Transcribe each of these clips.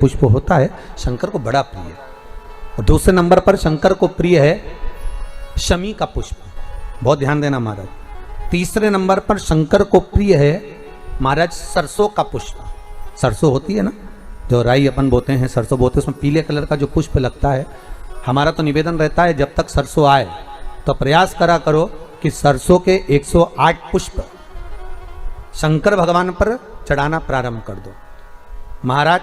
पुष्प होता है शंकर को बड़ा प्रिय है। और दूसरे नंबर पर शंकर को प्रिय है शमी का पुष्प, बहुत ध्यान देना महाराज। तीसरे नंबर पर शंकर को प्रिय है महाराज सरसों का पुष्प। सरसों होती है ना, जो राई अपन बोते हैं, सरसों बोते हैं, उसमें पीले कलर का जो पुष्प लगता है। हमारा तो निवेदन रहता है जब तक सरसों आए तो प्रयास करा करो कि सरसों के 108 पुष्प शंकर भगवान पर चढ़ाना प्रारंभ कर दो। महाराज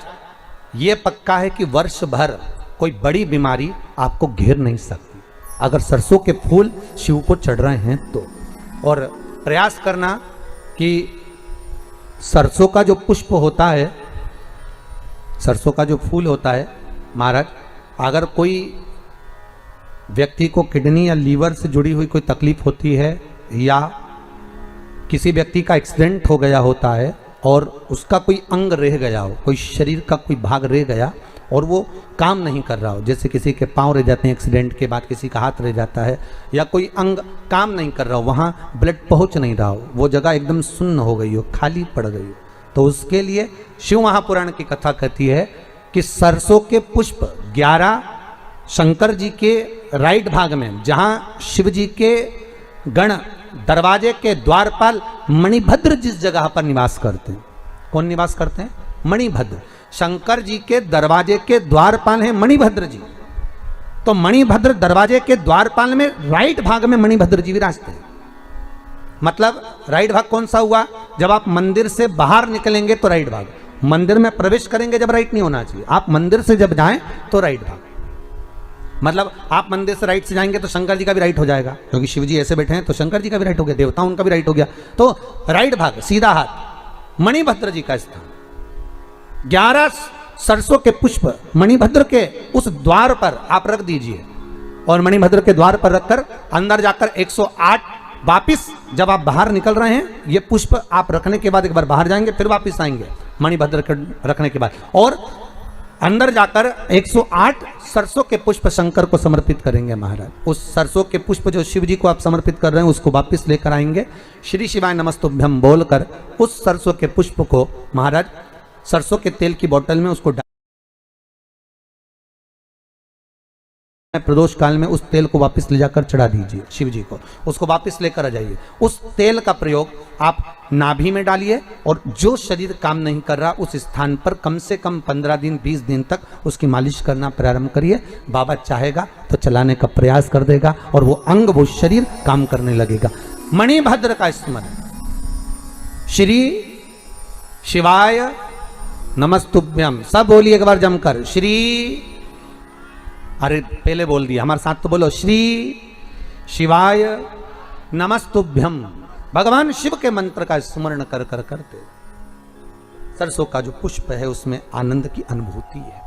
ये पक्का है कि वर्ष भर कोई बड़ी बीमारी आपको घेर नहीं सकती अगर सरसों के फूल शिव को चढ़ रहे हैं तो। और प्रयास करना कि सरसों का जो पुष्प होता है, सरसों का जो फूल होता है महाराज, अगर कोई व्यक्ति को किडनी या लीवर से जुड़ी हुई कोई तकलीफ होती है या किसी व्यक्ति का एक्सीडेंट हो गया होता है और उसका कोई अंग रह गया हो, कोई शरीर का कोई भाग रह गया और वो काम नहीं कर रहा हो, जैसे किसी के पांव रह जाते हैं एक्सीडेंट के बाद, किसी का हाथ रह जाता है, या कोई अंग काम नहीं कर रहा हो, वहाँ ब्लड पहुँच नहीं रहा हो, वो जगह एकदम सुन्न हो गई हो, खाली पड़ गई हो, तो उसके लिए शिव महापुराण की कथा कहती है कि सरसों के पुष्प 11 शंकर जी के राइट भाग में, जहाँ शिव जी के गण दरवाजे के द्वारपाल मणिभद्र जिस जगह पर निवास करते हैं, कौन निवास करते हैं? मणिभद्र। शंकर जी के दरवाजे के द्वारपाल हैं मणिभद्र जी। तो मणिभद्र दरवाजे के द्वारपाल में राइट भाग में मणिभद्र जी विराजते हैं। मतलब राइट भाग कौन सा हुआ? जब आप मंदिर से बाहर निकलेंगे तो राइट भाग, मंदिर में प्रवेश करेंगे जब राइट नहीं होना चाहिए, आप मंदिर से जब जाएं तो राइट भाग। मतलब आप मंदिर से राइट से जाएंगे तो शंकर जी का भी राइट हो जाएगा, क्योंकि शिव जी ऐसे बैठे हैं तो शंकर जी का भी राइट हो गया, देवता उनका भी राइट हो गया, तो राइट भाग सीधा हाथ मणिभद्र जी का स्थान। 11 सरसों के पुष्प मणिभद्र के उस द्वार पर आप रख दीजिए और मणिभद्र के द्वार पर रखकर अंदर जाकर 108 वापिस जब आप बाहर निकल रहे हैं, ये पुष्प आप रखने के बाद एक बार बाहर जाएंगे, फिर वापिस आएंगे मणिभद्र के रखने के बाद, और अंदर जाकर 108 सरसों के पुष्प शंकर को समर्पित करेंगे महाराज। उस सरसों के पुष्प जो शिव जी को आप समर्पित कर रहे हैं उसको वापस लेकर आएंगे, श्री शिवाय नमस्तुभ्यम बोलकर उस सरसों के पुष्प को महाराज सरसों के तेल की बोतल में उसको प्रदोष काल में उस तेल को वापस ले जाकर चढ़ा दीजिए शिव जी को, उसको वापस लेकर आ जाइए। उस तेल का प्रयोग आप नाभि में डालिए और जो शरीर काम नहीं कर रहा उस स्थान पर कम से कम 15 दिन 20 दिन तक उसकी मालिश करना प्रारंभ करिए। बाबा चाहेगा तो चलाने का प्रयास कर देगा और वो अंग वो शरीर काम करने लगेगा। मणिभद्र का स्मरण, श्री शिवाय नमस्तुभ्यम, सब बोलिए एक बार जमकर, श्री, अरे पहले बोल दिया, हमारे साथ तो बोलो, श्री शिवाय नमस्तुभ्यम। भगवान शिव के मंत्र का स्मरण कर कर करते सरसों का जो पुष्प है उसमें आनंद की अनुभूति है।